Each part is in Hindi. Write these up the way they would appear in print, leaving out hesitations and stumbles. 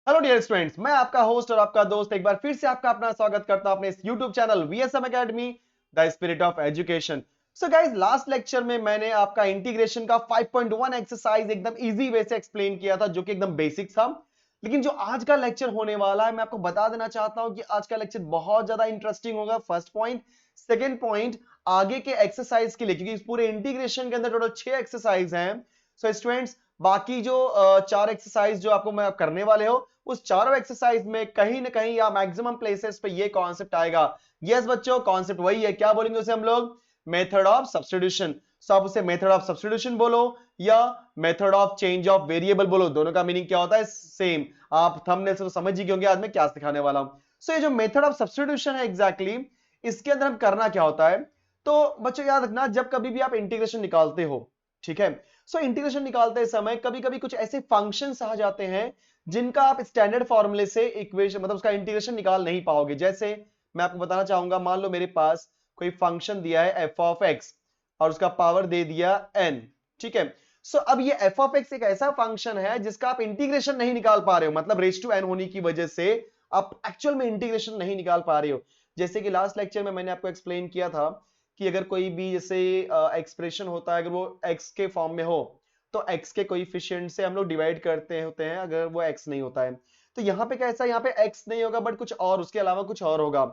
हेलो डियर स्टूडेंट्स, मैं आपका होस्ट और आपका दोस्त एक बार फिर से आपका अपना स्वागत करता हूं अपने इस YouTube channel VSM academy the spirit of education. So guys, last lecture में मैंने आपका इंटीग्रेशन का 5.1 एक्सरसाइज एकदम इजी वे से एक्सप्लेन किया था, जो कि एकदम बेसिक था। लेकिन जो आज का लेक्चर होने वाला है, मैं आपको बता देना चाहता हूं कि आज का लेक्चर बहुत ज्यादा इंटरेस्टिंग होगा। फर्स्ट पॉइंट, सेकेंड पॉइंट, आगे के एक्सरसाइज के लिए, क्योंकि इस पूरे इंटीग्रेशन के अंदर टोटल 6 एक्सरसाइज हैं। सो स्टूडेंट्स, बाकी जो 4 एक्सरसाइज जो आपको मैं करने वाले हो, उस चारों एक्सरसाइज में कहीं ना कहीं या मैक्सिमम प्लेसेस पे ये कॉन्सेप्ट आएगा। यस बच्चों, कॉन्सेप्ट वही है। क्या बोलेंगे उसे हम लोग? Method of substitution. सो आप उसे मेथड ऑफ सब्स्टिट्यूशन बोलो या method of change of variable बोलो, दोनों का मीनिंग क्या होता है? सेम। आप थंबनेल से तो समझ ही गए होंगे आज मैं क्या सिखाने वाला हूं। सो ये जो मेथड ऑफ सब्स्टिट्यूशन है एग्जैक्टली इसके अंदर हम करना क्या होता है? तो बच्चों याद रखना, जब कभी भी आप इंटीग्रेशन निकालते हो, ठीक है, सो इंटीग्रेशन निकालते समय कभी कभी कुछ ऐसे फंक्शंस आ जाते हैं जिनका आप स्टैंडर्ड फॉर्मूले से इक्वेशन मतलब उसका इंटीग्रेशन निकाल नहीं पाओगे। जैसे मैं आपको बताना चाहूंगा, मान लो मेरे पास कोई फंक्शन दिया है एफ ऑफ एक्स और उसका पावर दे दिया एन, ठीक है। सो अब ये एफ ऑफ एक्स एक ऐसा फंक्शन है जिसका आप इंटीग्रेशन नहीं निकाल पा रहे हो, मतलब रेज टू एन होने की वजह से आप एक्चुअल में इंटीग्रेशन नहीं निकाल पा रहे हो। जैसे कि लास्ट लेक्चर में मैंने आपको एक्सप्लेन किया था कि अगर कोई भी जैसे एक्सप्रेशन होता है, अगर वो एक्स के फॉर्म में हो तो x के कोएफिशिएंट से हम लोग डिवाइड करते होते हैं, अगर वो x नहीं होता है। तो यहाँ पे कैसा, यहाँ पे x नहीं होगा बट कुछ और, उसके अलावा कुछ और होगा।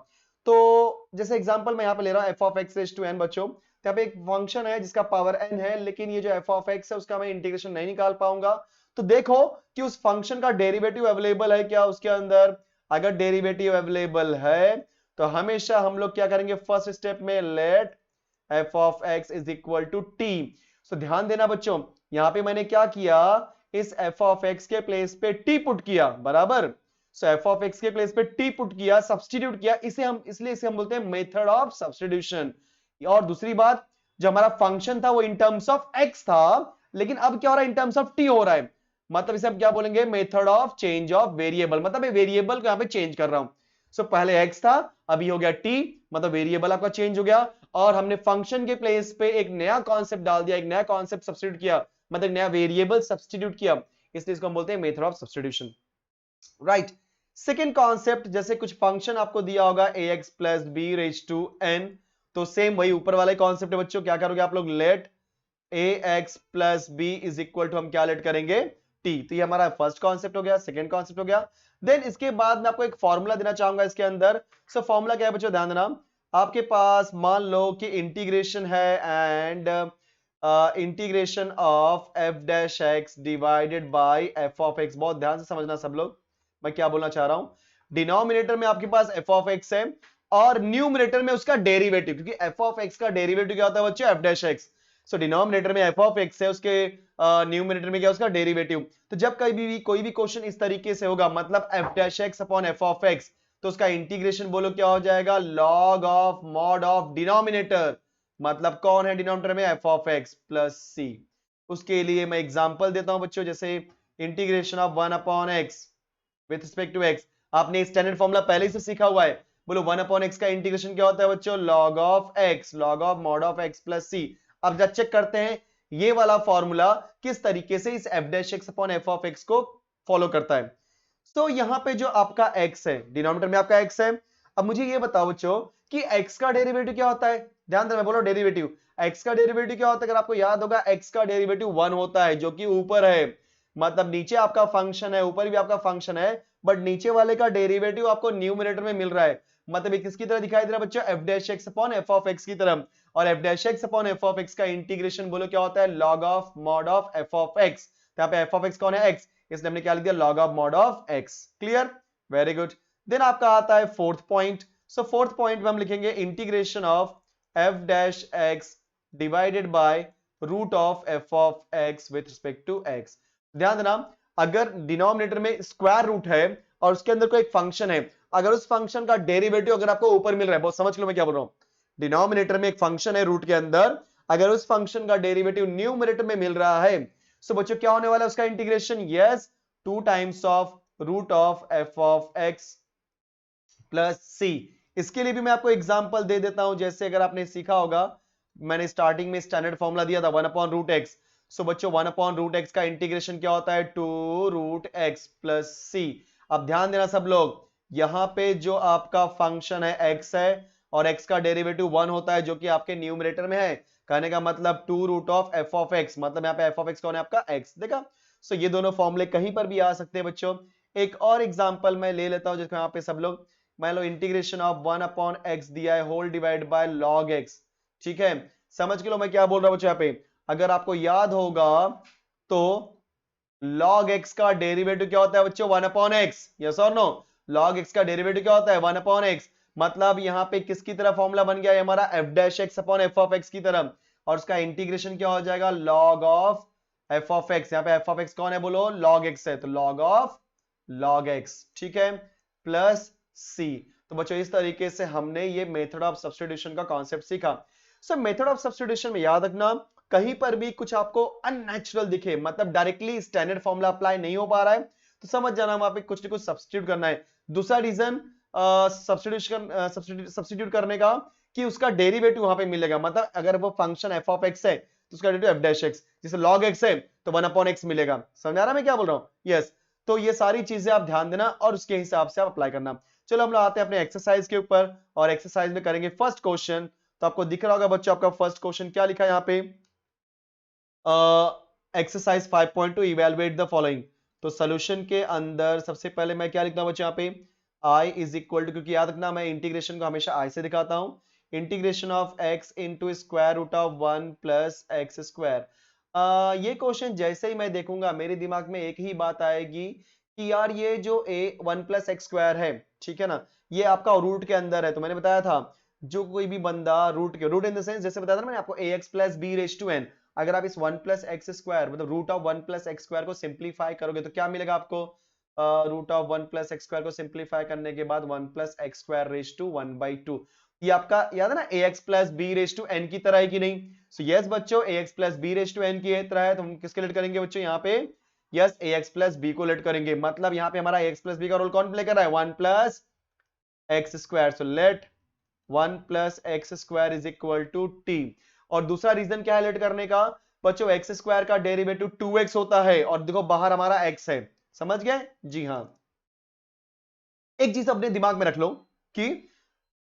तो जैसे एग्जांपल मैं यहाँ पे ले रहा हूँ f of x raise to n बच्चों। तो यहाँ पे एक फंक्शन है जिसका पावर n है, लेकिन ये जो एफ ऑफ एक्स है उसका मैं इंटीग्रेशन नहीं निकाल पाऊंगा। तो देखो कि उस फंक्शन का डेरिवेटिव अवेलेबल है क्या उसके अंदर। अगर डेरिवेटिव अवेलेबल है तो हमेशा हम लोग क्या करेंगे, फर्स्ट स्टेप में let f of x is equal to t. So ध्यान देना बच्चों, यहां पे मैंने क्या किया, इस एफ ऑफ एक्स के प्लेस पे टी पुट किया, बराबर। सो एफ ऑफ एक्स के प्लेस पे टी पुट किया, सब्स्टिट्यूट किया, इसे हम इसलिए इसे हम बोलते हैं मेथड ऑफ सब्स्टिट्यूशन। और दूसरी बात, जो हमारा फंक्शन था वो इन टर्म्स ऑफ एक्स था, लेकिन अब क्या हो रहा है, इन टर्म्स ऑफ टी हो रहा है। मतलब इसे हम क्या बोलेंगे, method of change of variable. मतलब वेरिएबल को यहां पे चेंज कर रहा हूं। सो पहले एक्स था, अभी हो गया टी, मतलब वेरिएबल आपका चेंज हो गया। और हमने फंक्शन के प्लेस पे एक नया कॉन्सेप्ट डाल दिया, एक नया कॉन्सेप्ट सब्स्टिट्यूट किया, मतलब नया वेरिएबल सब्स्टिट्यूट किया, इसलिए इसको हम बोलते हैं method of substitution. Right. Second concept, जैसे कुछ फंक्शन आपको दिया होगा a x plus b raise to n, तो सेम वही ऊपर वाला कॉन्सेप्ट है बच्चों। क्या करोगे आप लोग, let a x plus b is equal to, हम क्या लेट करेंगे, टी। तो ये हमारा फर्स्ट कॉन्सेप्ट हो गया, सेकेंड कॉन्सेप्ट हो गया। देन इसके बाद मैं आपको एक फॉर्मूला देना चाहूंगा इसके अंदर। सो फॉर्मूला क्या है बच्चों, ध्यान देना। आपके पास मान लो कि इंटीग्रेशन है and integration of f dash x divided bye F of x. बहुत ध्यान से समझना सब लोग, मैं क्या बोलना चाह रहा हूं। डिनोमिनेटर में आपके पास एफ ऑफ एक्स है और न्यूमरेटर में उसका डेरिवेटिव, क्योंकि एफ ऑफ एक्स का डेरिवेटिव क्या होता है बच्चों, एफ डैश एक्स। सो डिनोमिनेटर में एफ ऑफ एक्स है, उसके न्यूमरेटर में क्या उसका डेरिवेटिव। तो जब कभी भी कोई भी क्वेश्चन इस तरीके से होगा, मतलब f dash x upon f of x, तो उसका इंटीग्रेशन बोलो क्या हो जाएगा, log of mod of denominator. मतलब कौन है डिनोमिनेटर में, f of x plus c. उसके लिए मैं एग्जांपल देता हूं बच्चों, जैसे integration of 1 upon x with respect to x. आपने स्टैंडर्ड फॉर्मूला पहले ही से सीखा हुआ है। बोलो 1 अपॉन एक्स का इंटीग्रेशन क्या होता है बच्चों, log of x, log of mod of x plus c. अब जब चेक करते हैं ये वाला फॉर्मूला किस तरीके से इस F dash x upon f of x को फॉलो करता है। तो यहां पे जो आपका x है, डिनोमिनेटर में आपका x है। अब मुझे ये बताओ बच्चों कि x का डेरिवेटिव क्या होता है। ध्यान दे, मैं बोलो डेरिवेटिव, x का डेरिवेटिव क्या होता है। अगर आपको याद होगा, x का डेरिवेटिव 1 होता है, जो कि ऊपर है। मतलब नीचे आपका फंक्शन है, ऊपर भी आपका फंक्शन है, बट नीचे वाले का डेरिवेटिव आपको न्यूमरेटर में मिल रहा है। मतलब ये किसकी तरह दिखाई दे रहा है बच्चों, F dash x upon f of x की तरह। और F dash x upon f of x का इंटीग्रेशन बोलो क्या होता है, log of mod of f of x. तो यहाँ पे एफ ऑफ एक्स कौन है, एक्स, इसलिए हमने क्या लिख दिया, log of mod of x. Clear, very good. Then आपका आता है fourth point. So fourth point में हम लिखेंगे integration of f dash x divided by root of f of x with respect to x. ध्यान देना, अगर डिनोमिनेटर में स्क्वायर रूट है और उसके अंदर कोई फंक्शन है, अगर उस फंक्शन का डेरिवेटिव अगर आपको ऊपर मिल रहा है, बहुत समझ लो मैं क्या बोल रहा हूं। डिनोमिनेटर में एक फंक्शन है रूट के अंदर, अगर उस फंक्शन का डेरिवेटिव न्यूमरेटर में मिल रहा है, सो बच्चों क्या होने वाला है उसका integration, yes, 2 times of root of f of x plus c. इसके लिए भी मैं आपको एग्जांपल दे देता हूं। जैसे अगर आपने सीखा होगा, मैंने स्टार्टिंग में स्टैंडर्ड फॉर्मूला दिया था 1 अपॉन रूट एक्स। सो बच्चों 1 अपॉन रूट एक्स का इंटीग्रेशन क्या होता है, 2 रूट एक्स प्लस सी। अब ध्यान देना सब लोग, यहां पे जो आपका फंक्शन है x है और x का डेरिवेटिव 1 होता है जो कि आपके न्यूमरेटर में है। कहने का मतलब 2 root of f of x, मतलब यहाँ पे एफ ऑफ एक्स कौन है आपका x। देखा, सो ये दोनों फॉर्मूले कहीं पर भी आ सकते हैं बच्चों। एक और एग्जांपल मैं ले लेता हूं जिसको यहाँ पे सब लोग, मान लो इंटीग्रेशन ऑफ 1 अपॉन एक्स दिया है whole divide by log x. ठीक है, समझ के लो मैं क्या बोल रहा हूं बच्चों। यहाँ पे अगर आपको याद होगा तो log x का डेरिवेटिव क्या होता है बच्चों, 1 अपॉन एक्स, यस और नो। log x का डेरिवेटिव क्या होता है, 1 अपॉन एक्स। मतलब यहां पे किसकी तरह फॉर्मूला बन गया है हमारा, f dash x upon f of x की तरह, और उसका इंटीग्रेशन क्या हो जाएगा, log of f of x। यहां पे f ऑफ x कौन है बोलो, log x है, तो log ऑफ log x, ठीक है, प्लस c। तो बच्चों इस तरीके से हमने ये मेथड ऑफ सब्स्टिट्यूशन का कॉन्सेप्ट सीखा। सो मेथड ऑफ सब्स्टिट्यूशन में याद रखना, कहीं पर भी कुछ आपको अननेचुरल दिखे, मतलब डायरेक्टली स्टैंडर्ड फॉर्मूला अप्लाई नहीं हो पा रहा है, तो समझ जाना वहां पे कुछ न कुछ सब्स्टिट्यूट करना है। दूसरा रीजन सब्स्टिट्यूट करने का कि उसका डेरिवेटिव वहां पे मिलेगा, मतलब अगर वो फंक्शन एफ ऑफ एक्स है तो उसका डेरिवेटिव एफ डैश एक्स, जैसे log x है तो 1 अपॉन एक्स मिलेगा। समझ आ रहा है मैं क्या बोल रहा हूं, यस। तो ये सारी चीजें आप ध्यान देना और उसके हिसाब से आप अप्लाई करना। चलो हम लोग आते हैं अपने एक्सरसाइज के ऊपर, और एक्सरसाइज में करेंगे फर्स्ट क्वेश्चन। तो आपको दिख रहा होगा बच्चों, आपका फर्स्ट क्वेश्चन क्या लिखा है यहाँ पे, एक्सरसाइज 5.2 इवेलुएट द फॉलोइंग। तो सोल्यूशन के अंदर सबसे पहले मैं क्या लिखता हूं बच्चों यहाँ पे, i इज इक्वल टू, क्योंकि याद रखना मैं इंटीग्रेशन को हमेशा i से दिखाता हूं, integration of x into square root of 1 plus x square. ये क्वेश्चन जैसे ही मैं देखूंगा मेरे दिमाग में एक ही बात आएगी कि यार ये जो a 1 प्लस एक्स स्क्वायर है, ठीक है ना, ये आपका रूट के अंदर है। तो मैंने बताया था जो कोई भी बंदा रूट के, रूट इन द सेंस जैसे बताया था ना मैंने आपको ax plus b raise to n, अगर आप इस 1 प्लस एक्स स्क्वायर मतलब root of 1 plus x square को सिंप्लीफाई करोगे तो क्या मिलेगा आपको, root of 1 plus x square को सिंप्लीफाई करने के बाद 1 plus x square raise to 1 by 2। ये आपका याद है ना ax plus b raise to n की तरह है कि नहीं। सो यस बच्चों, ax plus b raise to n की तरह है, तो हम किसके लेट करेंगे बच्चों यहाँ पे, यस ax प्लस बी को लेट करेंगे। मतलब यहाँ पे हमारा ax प्लस बी का रोल कौन प्ले कर रहा है, 1 plus x square. So let 1 plus x square is equal to t. और दूसरा रीजन क्या है लेट करने का बच्चों, एक्स स्क्वायर का डेरिवेटिव 2x होता है, और देखो बाहर हमारा x है। समझ गए, जी हाँ। एक चीज अपने दिमाग में रख लो कि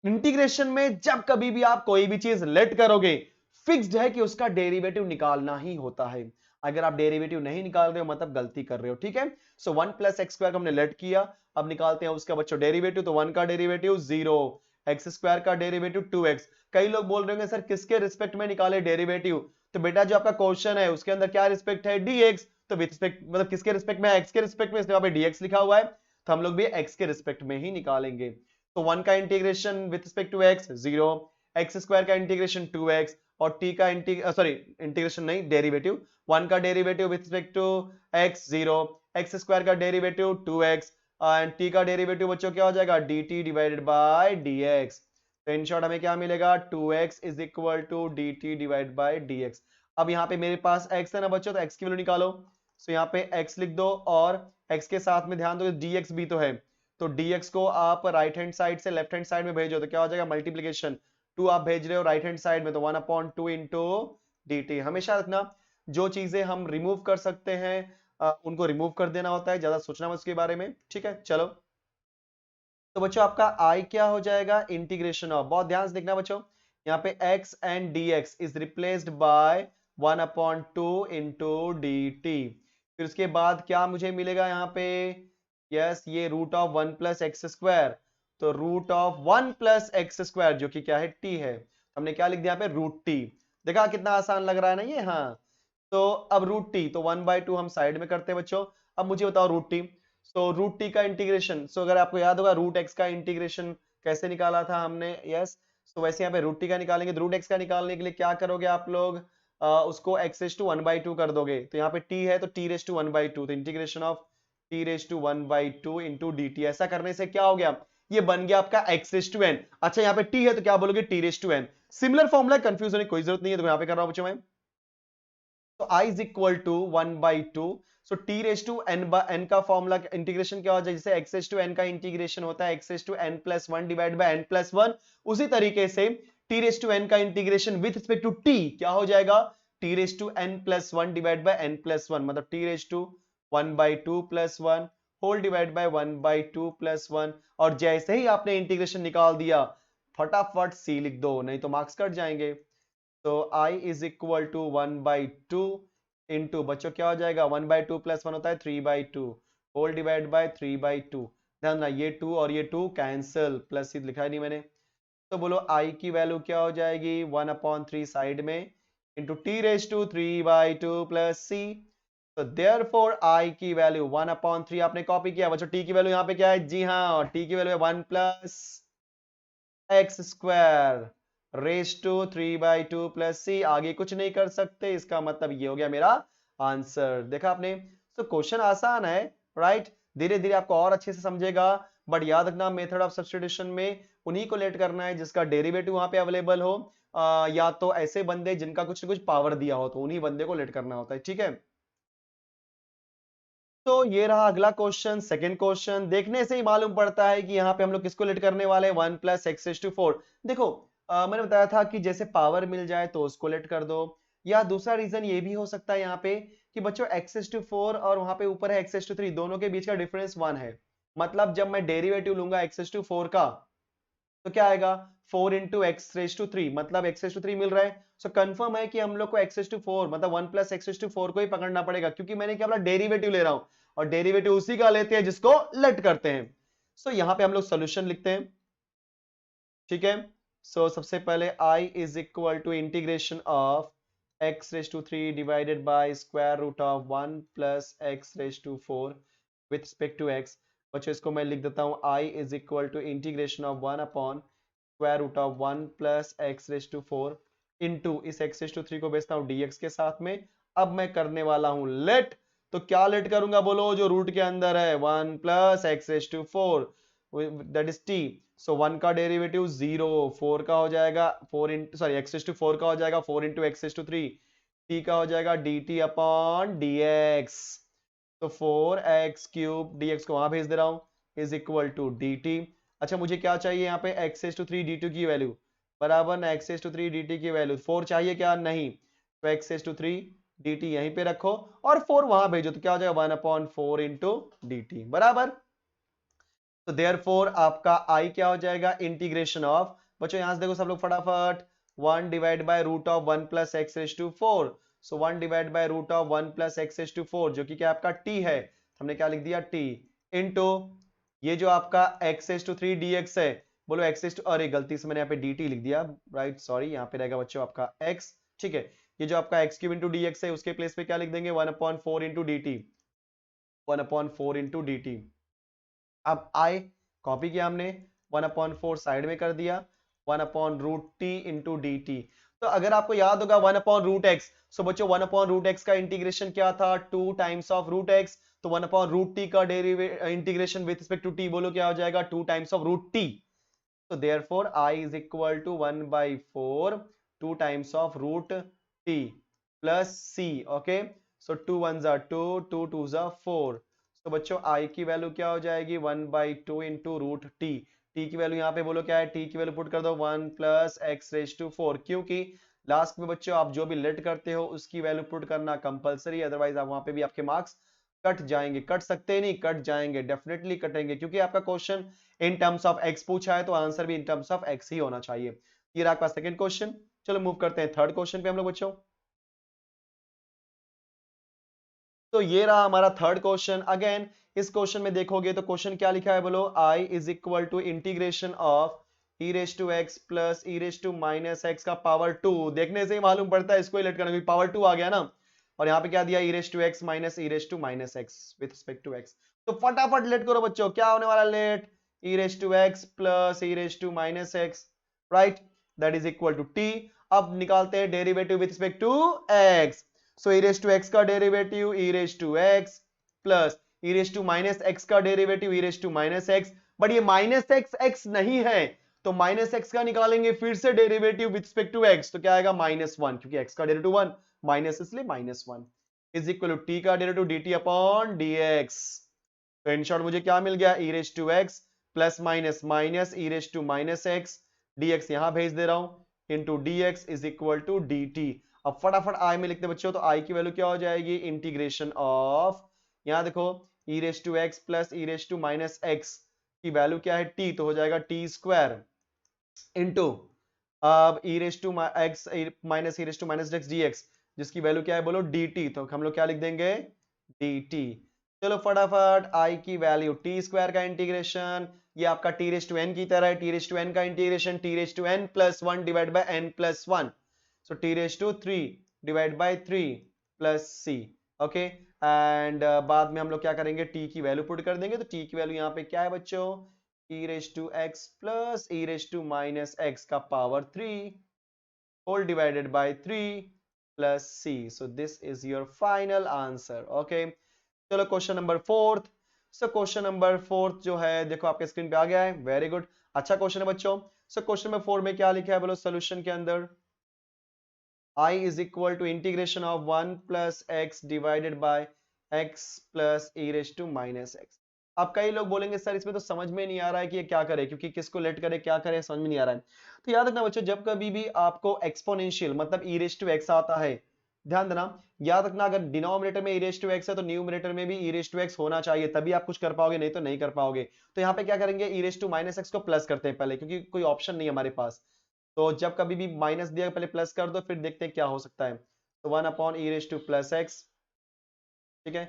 इंटीग्रेशन में जब कभी भी आप कोई भी चीज लेट करोगे, फिक्स्ड है कि उसका डेरिवेटिव निकालना ही होता है। अगर आप डेरिवेटिव नहीं निकाल रहे हो मतलब गलती कर रहे हो, ठीक है। सो 1 प्लस एक्स स्क्वायर को हमने लेट किया, अब निकालते हैं उसका बच्चों डेरिवेटिव। तो 1 का डेरिवेटिव 0, एक्स स्क्वायर का डेरिवेटिव 2x। कई लोग बोल रहे होंगे सर किसके रिस्पेक्ट में निकाले डेरिवेटिव, तो बेटा जो आपका क्वेश्चन है उसके अंदर क्या रिस्पेक्ट है, dx। तो विद रिस्पेक्ट मतलब किसके रिस्पेक्ट में, x के रिस्पेक्ट में, इसलिए वहां पे dx लिखा हुआ है, तो हम लोग भी x के रिस्पेक्ट में ही निकालेंगे। तो 1 का integration with respect to x 0, x square का इंटीग्रेशन 2x, और t का इंटीग्रेशन नहीं डेरिवेटिव, 1 का derivative with respect to x 0, x square का डेरिवेटिव 2x, एंड t का डेरिवेटिव बच्चों क्या हो जाएगा, dt डिवाइडेड बाय dx। तो इन शॉर्ट हमें क्या मिलेगा, 2x is equal to dt divide by dx। अब यहाँ पे मेरे पास x है ना बच्चों, तो x की वैल्यू निकालो। सो यहाँ पे x लिख दो, और x के साथ में ध्यान दो dx भी तो है, तो dx को आप राइट हैंड साइड से लेफ्ट हैंड साइड में भेजो तो क्या हो जाएगा, मल्टीप्लीकेशन 2 आप भेज रहे हो राइट हैंड साइड में, तो 1 अपॉन 2 इंटू dt। हमेशा रखना जो चीजें हम रिमूव कर सकते हैं उनको रिमूव कर देना होता है, ज्यादा सोचना मत उसके बारे में, ठीक है। चलो तो बच्चों आपका i क्या हो जाएगा, इंटीग्रेशन ऑफ, बहुत ध्यान से देखना बच्चों, यहाँ पे x and dx is replaced bye 1 upon 2 into dt। फिर उसके बाद क्या मुझे मिलेगा यहाँ पे, यस ये root of 1 plus x square, तो root of 1 plus x square जो कि क्या है t है, हमने क्या लिख दिया यहाँ पे रूट t। देखा कितना आसान लग रहा है ना ये, हाँ। तो अब रूट टी, तो 1/2 हम साइड में करते हैं बच्चों। अब मुझे बताओ root t, so root t का इंटीग्रेशन, सो अगर आपको याद होगा रूट एक्स का इंटीग्रेशन कैसे निकाला था हमने, यस। तो वैसे यहाँ पे रूट टी का निकालेंगे, तो रूट एक्स का निकालने के लिए क्या करोगे आप लोग, उसको एक्स रेज टू 1/2 कर दोगे, तो यहाँ पे टी है तो टी रेज टू 1/2, तो integration of t raise to 1/2 into d t. ऐसा करने से क्या हो गया, ये बन गया आपका एक्स रेज टू एन। अच्छा यहाँ पे टी है तो क्या बोलोगे, t raise to n. Similar formula, confuse होने की कोई जरूरत नहीं है, तो यहाँ पे कर रहा हूं बच्चों मैं। तो i is equal to 1/2, so t raise to n का फॉर्मूला इंटीग्रेशन क्या हो जाए, जैसे x रेज टू n का इंटीग्रेशन होता है x raise to n plus 1 divide by n plus 1, उसी तरीके से t रेज टू n का integration with respect to t क्या हो जाएगा, t raise to n plus 1 divide by n plus 1, मतलब t raise to 1/2 plus 1 whole divide by 1/2 plus 1। और जैसे ही आपने इंटीग्रेशन निकाल दिया फटाफट सी लिख दो, नहीं तो मार्क्स कट जाएंगे। तो i is equal to 1/2 into, बच्चों क्या हो जाएगा, 1/2 प्लस 1 होता है 3/2 होल डिवाइड बाय 3/2। ध्यान रखना ये 2 और ये 2 कैंसिल, प्लस ही लिखा नहीं मैंने। तो बोलो i की वैल्यू क्या हो जाएगी, 1/3 साइड में into t raise to 3/2 plus c. तो देयरफॉर i की वैल्यू 1/3 आपने कॉपी किया बच्चों। t की वैल्यू यहाँ पे क्या है, जी हाँ t की वैल्यू है 1 plus x square raise to 3/2 plus c. आगे कुछ नहीं कर सकते, इसका मतलब ये हो गया मेरा आंसर। देखा आपने, तो क्वेश्चन आसान है, राइट। धीरे धीरे आपको और अच्छे से समझेगा, बट याद रखना मेथड ऑफ सब्स्टिट्यूशन में उन्हीं को लेट करना है जिसका डेरिवेटिव वहां पे अवेलेबल हो, या तो ऐसे बंदे जिनका कुछ ना कुछ पावर दिया हो, तो उन्हीं बंदे को लेट करना होता है, ठीक है। तो ये रहा अगला क्वेश्चन। सेकंड क्वेश्चन देखने से ही मालूम पड़ता है कि यहाँ पे हम लोग किसको लेट करने वाले हैं, 1 प्लस एक्स रेज टू 4। देखो मैंने बताया था कि जैसे पावर मिल जाए तो उसको लेट कर दो, या दूसरा रीजन ये भी हो सकता है यहाँ पे कि बच्चों एक्स रेज टू 4 और वहां पे ऊपर है एक्स रेज टू 3, दोनों के बीच का डिफरेंस 1 है। मतलब जब मैं डेरिवेटिव लूंगा एक्स रेज टू 4 का, तो क्या आएगा, 4 इंटू एक्स रेज टू 3, मतलब एक्स रेज टू 3 मिल रहा है। सो कंफर्म है कि हम लोग को एक्स रेज टू 4 मतलब 1 प्लस एक्स रेज टू 4 को ही पकड़ना पड़ेगा, क्योंकि मैंने क्या बोला, डेरिवेटिव ले रहा हूं, और डेरिवेटिव उसी का लेते हैं जिसको लेट करते हैं। सो यहां पे हम लोग सोल्यूशन लिखते हैं, ठीक है। सो सबसे पहले i is equal to integration of x raise to 3 divided by square root of 1 plus x raise to 4 with respect to x। बच्चों इसको मैं लिख देता हूं, i is equal to integration of 1 upon square root of 1 plus x raise to 4 into इस एक्स रेज टू 3 को बेचता हूं dx के साथ में। अब मैं करने वाला हूं लेट, तो क्या लेट करूंगा बोलो, जो रूट के अंदर है 1 plus x raise to 4 that is t। So 1 का डेरिवेटिव 0, 4 का हो जाएगा 4 into sorry x raise to 4 का हो जाएगा 4 into x raise to 3, t का हो जाएगा dt अपॉन dx। तो 4x क्यूब dx को वहां भेज दे रहा हूं इज इक्वल टू dt। अच्छा मुझे क्या चाहिए यहाँ पे, x रेज टू 3 dt की वैल्यू बराबर ना x रेज टू 3 dt की वैल्यू 4 चाहिए क्या, नहीं, तो x रेज टू 3 dt यहीं पे रखो और 4 वहां भेजो, तो क्या हो जाएगा 1/4 इंटू dt बराबर। तो देयरफॉर आपका i क्या हो जाएगा, इंटीग्रेशन ऑफ, बच्चों यहां से देखो सब लोग फटाफट, 1 divide by root of 1 plus x raise to 4। So 1 divide by root of 1 plus x raise to 4 जो कि क्या आपका t है, हमने क्या लिख दिया t, इनटू ये जो आपका x रेज टू 3 dx है, बोलो x रेज टू, अरे गलती से मैंने यहाँ पे dt लिख दिया, राइट सॉरी, यहाँ पे रहेगा बच्चों आपका x, ठीक है। ये जो आपका x क्यूब इंटू dx है उसके प्लेस पे क्या लिख देंगे, 1/4 इंटू dt, 1/4 इंटू dt। अब i कॉपी किया हमने, 1/4 साइड में कर दिया, 1/√t इंटू डी टी। तो अगर आपको याद होगा 1/√x, सो बच्चों 1/√x का इंटीग्रेशन क्या था, 2 टाइम्स ऑफ रूट एक्स। तो 1/√t का integration with respect to t बोलो क्या हो जाएगा, 2 टाइम्स ऑफ रूट t। तो therefore i is equal to 1/4 2 times of root t plus c। Okay, so 2 1 जा 2, 2 2 जा 4। तो बच्चों i की वैल्यू क्या हो जाएगी, 1/2 इंटू रूट टी। टी की वैल्यू यहाँ पे बोलो क्या है, टी की वैल्यू पुट कर दो 1 प्लस एक्स रेज टू 4, क्योंकि लास्ट में बच्चों आप जो भी लेट करते हो उसकी वैल्यू पुट करना कंपलसरी, अदरवाइज आप वहां पे भी आपके मार्क्स कट जाएंगे, कट सकते नहीं, कट जाएंगे, डेफिनेटली कटेंगे, क्योंकि आपका question in terms of x पूछा है तो आंसर भी इन टर्म्स ऑफ एक्स ही होना चाहिए। ये रहा आपका सेकंड क्वेश्चन। चलो मूव करते हैं थर्ड क्वेश्चन पे हम लोग बच्चों। तो ये रहा हमारा थर्ड क्वेश्चन। अगेन इस क्वेश्चन में देखोगे तो क्वेश्चन क्या लिखा है बोलो, i is equal to integration of e raise to x plus e raise to minus x का पावर 2। देखने से ही मालूम पड़ता है इसको ही लेट करना, क्योंकि पावर 2 आ गया ना, और यहाँ पे क्या दिया, e raise to x minus e raise to minus x with respect to x। तो फटाफट लेट करो बच्चों, क्या होने वाला let, e raise to x plus e raise to minus x, right, that is equal to t। अब निकालते हैं derivative with respect to x। So e raise to x का derivative e raise to x plus e raise to minus x का derivative e raise to minus x, but ये माइनस एक्स एक्स नहीं है, तो माइनस एक्स का निकालेंगे फिर से derivative with respect to x, तो क्या आएगा -1, क्योंकि एक्स का डेरिवेटिव 1 माइनस इसलिए -1 इज इक्वल टू टी का डेरिवेटिव dt अपॉन dx। तो इन शॉर्ट मुझे क्या मिल गया, e raise to x plus minus minus e raise to minus x, dx यहां भेज दे रहा हूं into dx is equal to dt। अब फटाफट i में लिखते बच्चों, तो i की वैल्यू क्या हो जाएगी, इंटीग्रेशन ऑफ, यहां देखो e raise to x plus e raise to minus x की वैल्यू क्या है टी, तो हो जाएगा टी स्क्वायर इंटू अब e raise to x minus e raise to minus x d x, जिसकी वैल्यू क्या है बोलो डी टी, तो हम लोग क्या लिख देंगे डी टी। चलो फटाफट आई की वैल्यू टी स्क्वायर का इंटीग्रेशन, ये आपका टी रेस टू एन की तरह है, टी रेस टू एन का integration t raise to n plus one divide by n plus one, so t raise to three divide by three plus c. Okay and बाद में हम लोग क्या करेंगे टी की वैल्यू पुट कर देंगे, तो टी की वैल्यू यहाँ पे क्या है बच्चों e raised to x plus e raised to minus x का power 3 whole divided by 3 plus c, so this is your final answer. okay चलो question number fourth. So question number fourth जो है देखो आपके स्क्रीन पे आ गया है, वेरी गुड, अच्छा क्वेश्चन है बच्चों। सो क्वेश्चन नंबर 4 में क्या लिखा है बोलो सॉल्यूशन के अंदर, I is equal to integration of 1 plus x divided by x plus e raised to minus x। अब कई लोग बोलेंगे सर इसमें तो समझ में नहीं आ रहा है कि ये क्या करे, क्योंकि किसको लेट करे क्या करे समझ में नहीं आ रहा है। तो याद रखना बच्चों, जब कभी भी आपको एक्सपोनेंशियल मतलब e raised to x आता है, ध्यान देना, याद रखना अगर डिनोमिनेटर में e raised to x है तो न्यूमरेटर में भी e raised to x होना चाहिए, तभी आप कुछ कर पाओगे, नहीं तो नहीं कर पाओगे। तो यहाँ पे क्या करेंगे e raised to minus x को प्लस करते हैं पहले, क्योंकि कोई ऑप्शन नहीं है हमारे पास। तो जब कभी भी माइनस दिया पहले प्लस कर दो, फिर देखते हैं क्या हो सकता है। तो 1 upon e raise to plus x, ठीक है,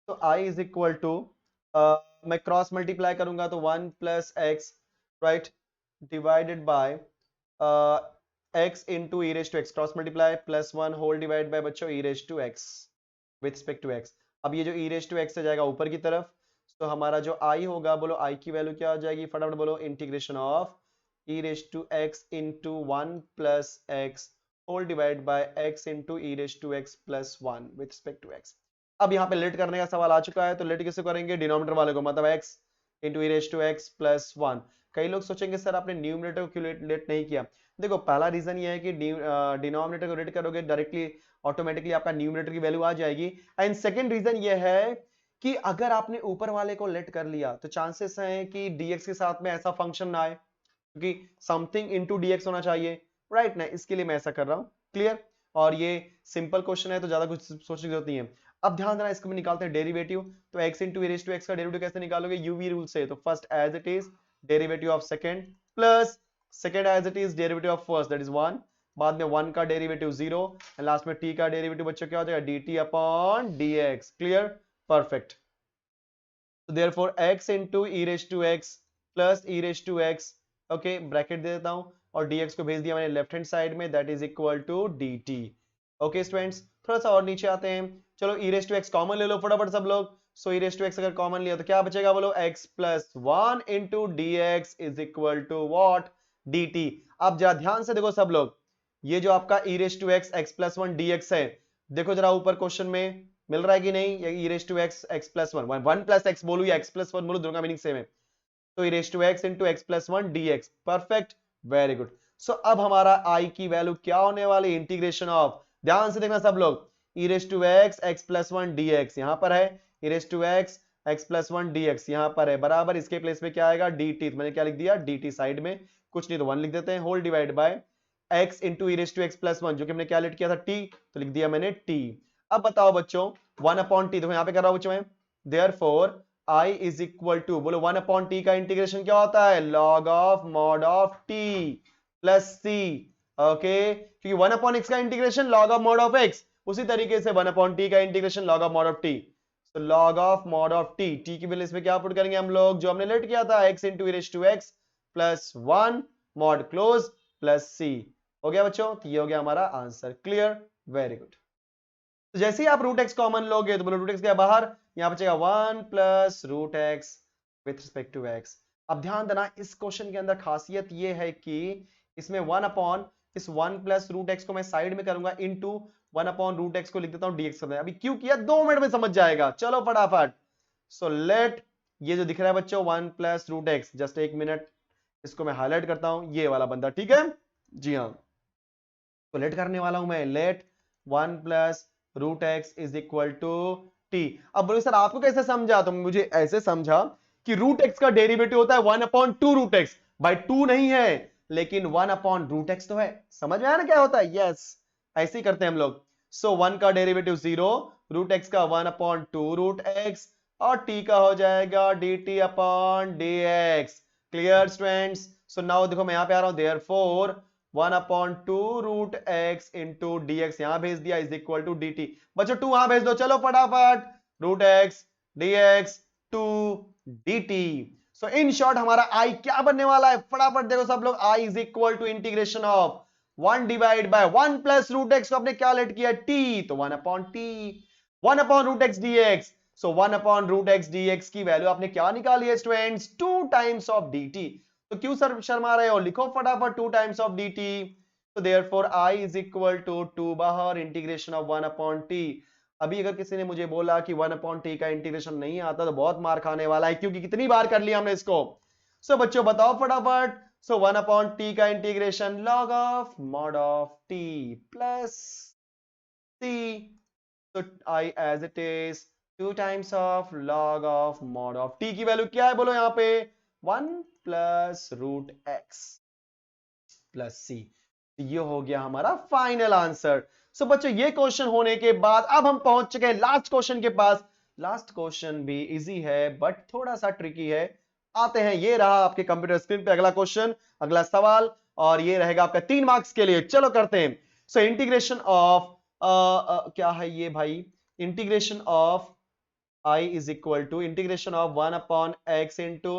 तो i इज इक्वल टू मैं क्रॉस मल्टीप्लाई करूंगा तो 1 plus x right divided by x into e raise to x, cross multiply plus 1 whole divide by बच्चों e raise to x with respect to x. अब ये जो ई रेज टू एक्स से जाएगा ऊपर की तरफ, तो हमारा जो i होगा बोलो i की वैल्यू क्या हो जाएगी फटाफट बोलो, integration of e raise to x into 1 plus x whole divide by x into e raise to x plus 1 with respect to x। अब यहाँ पे लेट करने का सवाल आ चुका है, तो लेट किसे करेंगे डिनोमिनेटर वाले को, मतलब x into e raise to x plus 1। कई लोग सोचेंगे सर आपने न्यूमरेटर को क्यों लेट नहीं किया। देखो पहला रीजन ये है कि डिनोमिनेटर को लेट करोगे डायरेक्टली ऑटोमेटिकली आपका न्यूमरेटर की वैल्यू आ जाएगी, एंड सेकेंड रीजन ये है कि अगर आपने ऊपर वाले को लेट कर लिया तो चांसेस हैं कि dx के साथ में ऐसा फंक्शन ना आए, क्योंकि समथिंग इनटू dx होना चाहिए, राइट ना, इसके लिए मैं ऐसा कर रहा हूं, क्लियर। और ये सिंपल क्वेश्चन है तो ज्यादा कुछ सोचने की जरूरत नहीं है। अब ध्यान देना, इसको भी निकालते हैं डेरिवेटिव, तो x into e raise to x का डेरिवेटिव कैसे निकालोगे, यूवी रूल से, तो first as it is derivative of second plus second as it is derivative of first that is 1, बाद में 1 का डेरिवेटिव 0 एंड लास्ट में t का डेरिवेटिव बच्चों क्या हो जाएगा dt upon dx, clear, perfect। so therefore x into e raised to x plus e raised to x, okay, bracket दे देता हूं और dx को भेज दिया मैंने लेफ्ट हैंड साइड में, that is equal to dt। okay students, थोड़ा सा और नीचे आते हैं, चलो e raised to x common ले लो फटाफट सब लोग। so e raised to x अगर कॉमन लिया तो क्या बचेगा बोलो, x plus 1 into dx is equal to what, dt। अब जरा ध्यान से देखो सब लोग, ये जो आपका e raised to x x plus 1 dx है, देखो जरा ऊपर क्वेश्चन में मिल रहा है कि नहीं, ये e raised to x x plus 1 1 plus x बोलूं या x plus 1 बोलूं, दोनों का मीनिंग सेम है, तो e raised to x into x plus 1 dx, perfect, very good. So अब हमारा i की वैल्यू क्या होने वाली, इंटीग्रेशन ऑफ, ध्यान से देखना सब लोग, e raised to x x plus 1 dx यहां पर है, e raised to x x plus 1 dx यहां पर है, बराबर इसके प्लेस में क्या आएगा dt, तो मैंने क्या लिख दिया dt साइड में, कुछ नहीं तो 1 लिख देते हैं, whole divide by x into e raised to x plus 1 जो कि हमने क्या लेट किया था t, तो लिख दिया मैंने t। अब बताओ बच्चों 1 अपॉन टी, देखो यहाँ पे कर रहा हूं बच्चों मैं, therefore i is equal to बोलो 1 अपॉन टी का इंटीग्रेशन क्या होता है, log of mod of t plus c, okay, क्योंकि 1 अपॉन x का integration log of mod of x, उसी तरीके से 1 अपॉन t का integration log of mod of t, तो log of mod of t, t की वैल्यू इसमें क्या पुट करेंगे हम लोग, जो हमने लेट किया था x into e raised to x plus 1 mod close plus c, हो गया बच्चों, तो ये हो गया हमारा आंसर, क्लियर, वेरी गुड। तो जैसे ही आप रूट एक्स कॉमन लोगे तो बोलो रूट एक्स गया बाहर, यहां बचेगा 1 plus root x with respect to x. अब ध्यान देना, इस क्वेश्चन के अंदर खासियत ये है कि इसमें 1 अपॉन इस 1 प्लस रूट एक्स को मैं साइड में करूंगा इनटू 1 अपॉन रूट एक्स को लिख देता हूं डीएक्स करना है। अभी क्यों किया 2 मिनट में समझ जाएगा, चलो फटाफट। सो लेट, ये जो दिख रहा है बच्चों 1 प्लस रूट एक्स, जस्ट एक मिनट इसको मैं हाईलाइट करता हूं, ये वाला बंदा, ठीक है जी हाँ, तो लेट करने वाला हूं मैं, let 1 plus root x is equal to t. अब बोलो सर आपको कैसे समझा, तो मुझे ऐसे समझा कि रूट एक्स का डेरिवेटिव होता है 1 अपॉन 2 रूट एक्स, बाई 2 नहीं है लेकिन 1 अपॉन रूट एक्स तो है, समझ में आया ना क्या होता है, यस ऐसे ही करते हैं हम लोग। सो 1 का डेरिवेटिव 0 रूट एक्स का 1/2 रूट एक्स और t का हो जाएगा dt upon dx। Clear students? So now देखो मैं यहां पे आ रहा हूं, therefore 1/2 root x into dx यहां भेज दिया इज इक्वल टू dt। बच्चों 2 वहां भेज दो, चलो फटाफट, root x dx 2 dt। So in short हमारा i क्या बनने वाला है, फटाफट देखो सब लोग, i is equal to integration of 1 divide by 1 plus root x को आपने क्या लेट किया t, तो 1/t 1 root x dx। So 1 root x dx की वैल्यू आपने क्या निकाली है स्टूडेंट्स, 2 टाइम्स ऑफ dt। तो क्यों सर शर्मा रहे हो, लिखो फटाफट 2 टाइम्स ऑफ dt। तो therefore i is equal to 2 बाहर इंटीग्रेशन ऑफ 1/t। अभी अगर किसी ने मुझे बोला कि 1/t का इंटीग्रेशन नहीं आता तो बहुत मार खाने वाला है, क्योंकि कितनी बार कर लिया हमने इसको। सो बच्चों बताओ फटाफट, सो 1/t का integration log of mod of t plus c। तो I as it is 2 times of log of mod of t की वैल्यू क्या है बोलो यहां पे, 1 प्लस रूट एक्स प्लस सी। ये हो गया हमारा फाइनल आंसर। सो बच्चों ये क्वेश्चन होने के बाद अब हम पहुंच चुके हैं लास्ट क्वेश्चन के पास। लास्ट क्वेश्चन भी इजी है बट थोड़ा सा ट्रिकी है। आते हैं, ये रहा आपके कंप्यूटर स्क्रीन पे अगला क्वेश्चन, अगला सवाल, और ये रहेगा आपका 3 मार्क्स के लिए। चलो करते हैं। सो इंटीग्रेशन ऑफ क्या है ये भाई, integration of I is equal to integration of 1/x into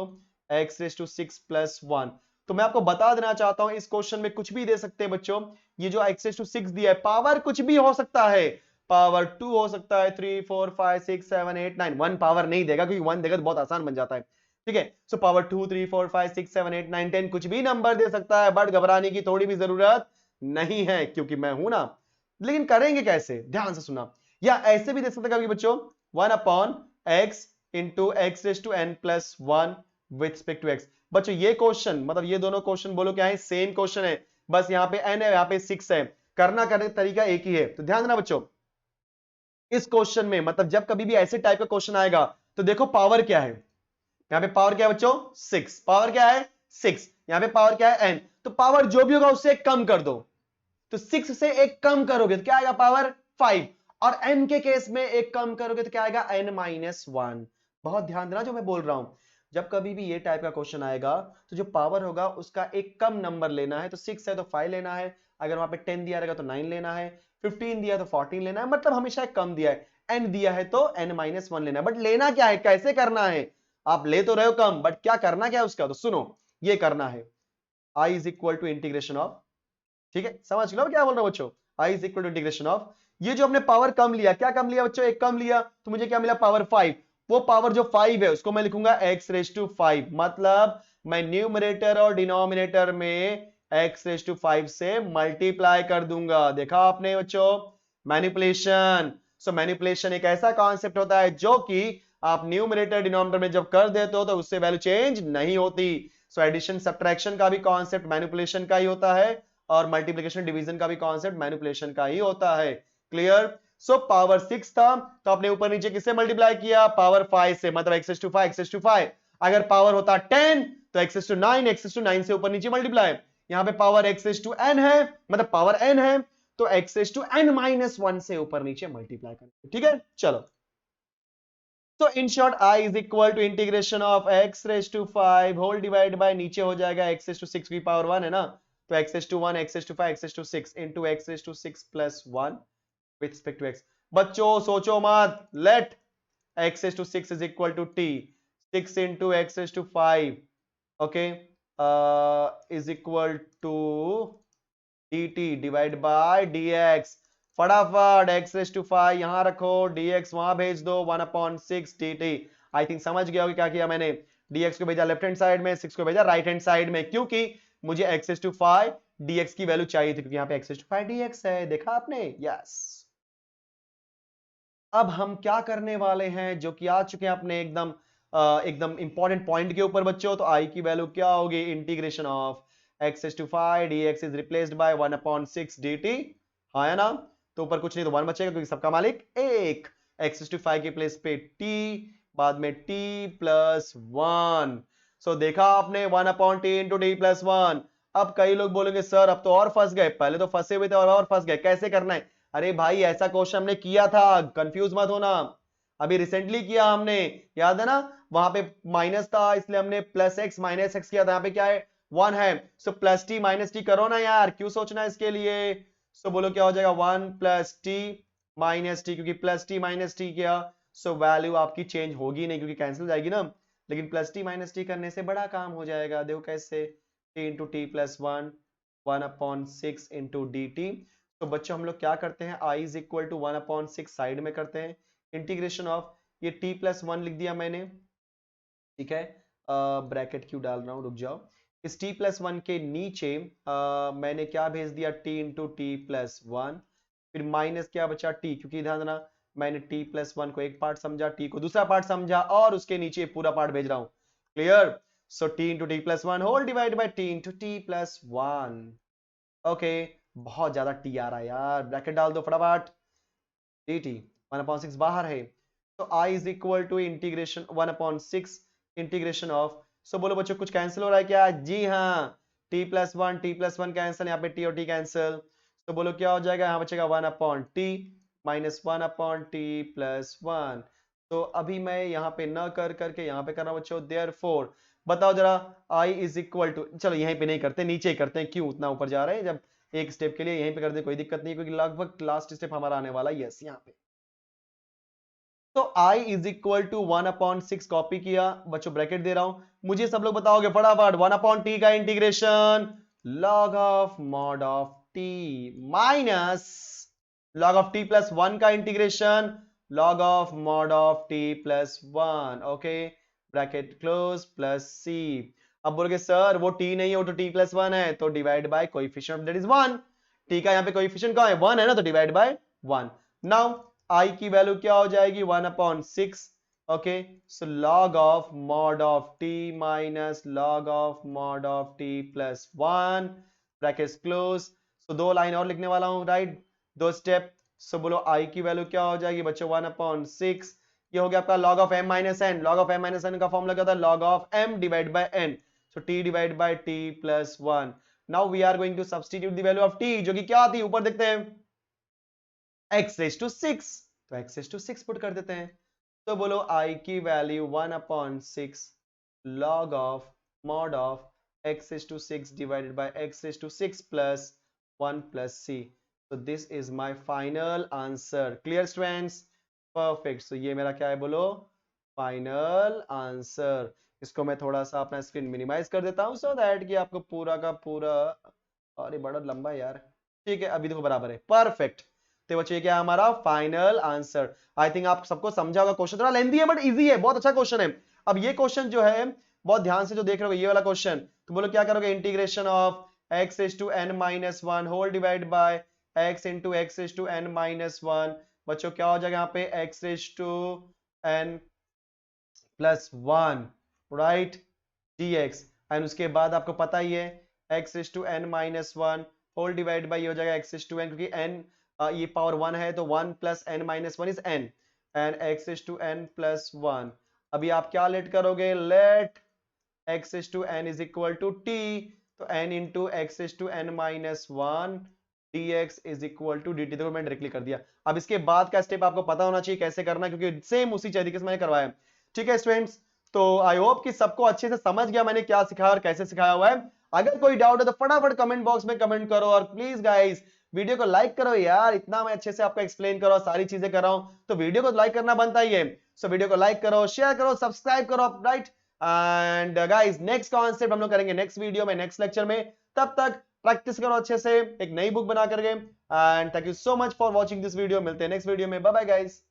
x raise to 6 plus 1। तो मैं आपको बता देना चाहता हूं इस क्वेश्चन में कुछ भी दे सकते हैं बच्चों। ये जो x रेज टू 6 दिया है, पावर कुछ भी हो सकता है, पावर 2 हो सकता है, 3 4 5 6 7 8 9। 1 पावर नहीं देगा क्योंकि 1 देगा तो बहुत आसान बन जाता है। ठीक है, सो पावर 2 3 4 5 6 7 8 9 10 कुछ भी नंबर दे सकता है, बट घबराने की थोड़ी भी जरूरत नहीं है क्योंकि मैं हूं ना। लेकिन करेंगे कैसे, ध्यान से सुना, या ऐसे भी दे सकते कभी बच्चों, 1/x into x raise to n plus 1 with respect to x। बच्चों ये क्वेश्चन मतलब ये दोनों क्वेश्चन बोलो क्या है, सेम क्वेश्चन है, बस यहाँ पे n है यहाँ पे 6 है, करने का तरीका एक ही है। तो ध्यान देना बच्चों, इस क्वेश्चन में मतलब जब कभी भी ऐसे टाइप का क्वेश्चन आएगा तो देखो पावर क्या है, यहाँ पे पावर क्या है बच्चों 6, पावर क्या है 6, यहाँ पे पावर क्या है n, तो पावर जो भी होगा उससे एक कम कर दो। तो 6 से एक कम करोगे तो क्या आएगा, पावर 5, और n के केस में एक कम करोगे तो क्या आएगा, n-1। बहुत ध्यान देना जो मैं बोल रहा हूं, जब कभी भी ये टाइप का क्वेश्चन आएगा तो जो पावर होगा उसका एक कम नंबर लेना है। तो 6 है तो 5 लेना है, अगर वहां पे 10 दिया रहेगा तो 9 लेना है, 15 दिया तो 14 लेना है, मतलब हमेशा एक कम दिया है। n दिया है तो n-1 लेना है, बट लेना क्या है, कैसे करना है, आप ले तो रहे हो कम बट क्या करना क्या है उसका, तो सुनो ये करना है, i is equal to integration of, ठीक है समझ लो क्या बोल रहा हूं बच्चों, i is equal to integration of, ये जो हमने पावर कम लिया, क्या कम लिया बच्चों, एक कम लिया, तो मुझे क्या मिला, पावर 5। वो पावर जो 5 है उसको मैं लिखूंगा x रेज टू 5, मतलब मैं न्यूमरेटर और डिनोमिनेटर में x रेज टू 5 से मल्टीप्लाई कर दूंगा। देखा आपने बच्चों, मैनिपुलेशन। सो मैनिपुलेशन एक ऐसा कॉन्सेप्ट होता है जो कि आप न्यूमरेटर डिनोमिनेटर में जब कर देते हो तो उससे वैल्यू चेंज नहीं होती। सो एडिशन सब्ट्रैक्शन का भी कॉन्सेप्ट मैनिपुलेशन का ही होता है, और मल्टीप्लिकेशन डिवीजन का भी कॉन्सेप्ट मैनिपुलेशन का ही होता है। क्लियर? सो पावर 6 था तो आपने ऊपर नीचे किससे मल्टीप्लाई किया, पावर 5 से, मतलब x to 5 x to 5। अगर पावर होता 10 तो x to 9 x to 9 से ऊपर नीचे मल्टीप्लाई। यहां पे पावर x to n है, मतलब पावर n है तो x to n-1 से ऊपर नीचे मल्टीप्लाई करेंगे। ठीक है, चलो। तो in short i is equal to integration of x raise to 5 whole divide by, नीचे हो जाएगा x रेज टू 6 की पावर 1 है ना, तो x raise to 1 x raise to 5 x raise to 6 into x raise to 6 plus 1 with respect to x। बच्चों सोचो मत, let x raise to 6 is equal to t, 6 into x raise to 5 okay is equal to dt divide by dx। फटाफट x रेज टू 5 यहां रखो, dx वहां भेज दो, 1/6 dt। आई थिंक समझ गया होगा क्या किया मैंने, dx को भेजा लेफ्ट हैंड साइड में, 6 को भेजा राइट हैंड साइड में, क्योंकि मुझे x रेज टू 5 dx की वैल्यू चाहिए थी, क्योंकि यहां पे x रेज टू 5 dx है। देखा आपने, यस। अब हम क्या करने वाले हैं, जो कि आ चुके हैं अपने एकदम इंपॉर्टेंट पॉइंट के ऊपर बच्चों। तो i की वैल्यू क्या होगी, integration of x raise to 5 dx is replaced by 1/6 dt। हाँ है ना, तो ऊपर कुछ नहीं तो 1 बचेगा क्योंकि सबका मालिक एक, x रेज टू 5 के प्लेस पे t, बाद में t प्लस 1। सो देखा आपने 1/t इंटू टी प्लस 1। अब कई लोग बोलेंगे सर अब तो और फंस गए, पहले तो फंसे हुए थे और फंस गए, कैसे करना है। अरे भाई ऐसा क्वेश्चन हमने किया था, कंफ्यूज मत होना, अभी रिसेंटली किया हमने, याद है ना, वहां पे माइनस था इसलिए हमने प्लस एक्स माइनस एक्स किया था, यहाँ पे क्या है 1 है, so plus T minus T करो ना यार, क्यों सोचना है इसके लिए। सो बोलो क्या हो जाएगा 1 प्लस टी माइनस टी, क्योंकि प्लस टी माइनस टी किया सो वैल्यू आपकी चेंज होगी नहीं क्योंकि कैंसिल हो जाएगी ना, लेकिन प्लस टी माइनस टी करने से बड़ा काम हो जाएगा, देखो कैसे, t into t plus one, 1/6 into d t. तो बच्चों हम लोग क्या करते हैं, i is equal to 1/6 side में करते हैं, इंटीग्रेशन ऑफ ये t प्लस वन लिख दिया मैंने, ठीक है, ब्रैकेट क्यों डाल रहा हूं, रुक जाओ, इस t प्लस वन के नीचे मैंने क्या भेज दिया t into t plus one, फिर माइनस क्या बचा t, क्योंकि ध्यान देना मैंने t प्लस वन को एक पार्ट समझा, t को दूसरा पार्ट समझा और उसके नीचे पूरा पार्ट भेज रहा हूं, clear. So t into t plus one whole divide by t into t plus one, okay, बहुत ज्यादा टी आ रहा है यार, ब्रैकेट डाल दो फटाफट, dt 1/6 बाहर है, तो i is equal to integration 1/6 integration of, so बोलो बच्चों कुछ कैंसिल हो रहा है क्या, जी हाँ, t प्लस वन कैंसिल, यहाँ पे t और t कैंसिल, तो बोलो क्या हो जाएगा, यहाँ बचेगा 1/t minus 1/t plus one, तो अभी मैं यहाँ पे न कर करके यहाँ पे कर रहा हूँ बच्चों, देयरफॉर बताओ जरा i इज इक्वल टू, चलो यहीं पे नहीं करते, नीचे ही करते हैं, क्यों उतना ऊपर जा रहे हैं, जब एक स्टेप के लिए यहीं पे कर दे कोई दिक्कत नहीं, क्योंकि लगभग लास्ट स्टेप हमारा आने वाला है, यस यहाँ पे, तो i is equal to 1/6 copy किया बच्चों, ब्रैकेट दे रहा हूं, मुझे सब लोग बताओगे फटाफट 1/t का integration log of mod of t minus log of t plus one का integration log of mod of t plus one, okay, bracket close plus c, अब बोलोगे सर वो t नहीं है, वो तो t प्लस वन है, तो divide bye coefficient of that is one, t का यहाँ पे कोएफिशिएंट कहाँ है, वन है ना, तो divide by one, now i की वैल्यू क्या हो जाएगी 1/6, okay, so log of mod of t minus log of mod of t plus one, bracket close, so दो लाइन और लिखने वाला हूं, राइट, दो स्टेप, सो बोलो i की वैल्यू क्या हो जाएगी बच्चों 1/6, ये हो गया आपका log of m minus n, log of m minus n का फॉर्मूला क्या था, log of m divide by n, so t divide by t plus one, now we are going to substitute the value of t, जो कि क्या थी ऊपर देखते हैं x रेज टू 6, तो x रेज टू 6 पुट कर देते हैं, तो बोलो i की value 1/6 log of mod of x raise to 6 divided by x raise to 6 plus 1 plus c, so this is my final answer, clear students, perfect, so ये मेरा क्या है बोलो फाइनल आंसर, इसको मैं थोड़ा सा अपना स्क्रीन मिनिमाइज कर देता हूं सो दैट कि आपको पूरा का पूरा, अरे बड़ा लंबा है यार, ठीक है अभी देखो बराबर है, परफेक्ट, तो बच्चों ये क्या है हमारा फाइनल आंसर, आई थिंक आप सबको समझा होगा, क्वेश्चन थोड़ा लेंथी है बट इजी है, बहुत अच्छा क्वेश्चन है। अब ये क्वेश्चन जो है बहुत ध्यान से जो देख रहे हो ये वाला क्वेश्चन, तो बोलो क्या करोगे, integration of x raise to n minus one whole divide by x into x raise to n minus one, बच्चों क्या हो जाएगा यहाँ पे x raise to n plus one, right, dx, and उसके बाद आपको पता ही है x raise to n minus one whole divide by ये हो जाएगा x रेज टू n, क्योंकि n ये पावर वन है तो 1 plus n minus one is n, and x raise to n plus one, अभी आप क्या लेट करोगे, let x raise to n is equal to t, तो n into x raise to n minus one dx is equal to dt, देखो मैंने डायरेक्टली कर दिया, अब इसके बाद का स्टेप आपको पता होना चाहिए कैसे करना, क्योंकि सेम उसी तरीके से मैंने करवाया, ठीक है स्टूडेंट्स, तो आई होप कि सबको अच्छे से समझ गया मैंने क्या सिखाया और कैसे सिखाया हुआ है, अगर कोई डाउट है तो फटाफट कमेंट बॉक्स में कमेंट करो, और प्लीज गाइस वीडियो को लाइक करो यार, इतना मैं अच्छे से आपको एक्सप्लेन कर रहा हूं, सारी चीजें कर रहा हूं, तो वीडियो को लाइक करना बनता ही है, सो वीडियो को लाइक करो, शेयर करो, सब्सक्राइब करो, right, and guys next concept हम लोग करेंगे नेक्स्ट वीडियो में, नेक्स्ट लेक्चर में, तब तक प्रैक्टिस करो अच्छे से, एक नई बुक बना करके, and thank you so much for watching this video, मिलते हैं नेक्स्ट वीडियो में, बाय बाय गाइस।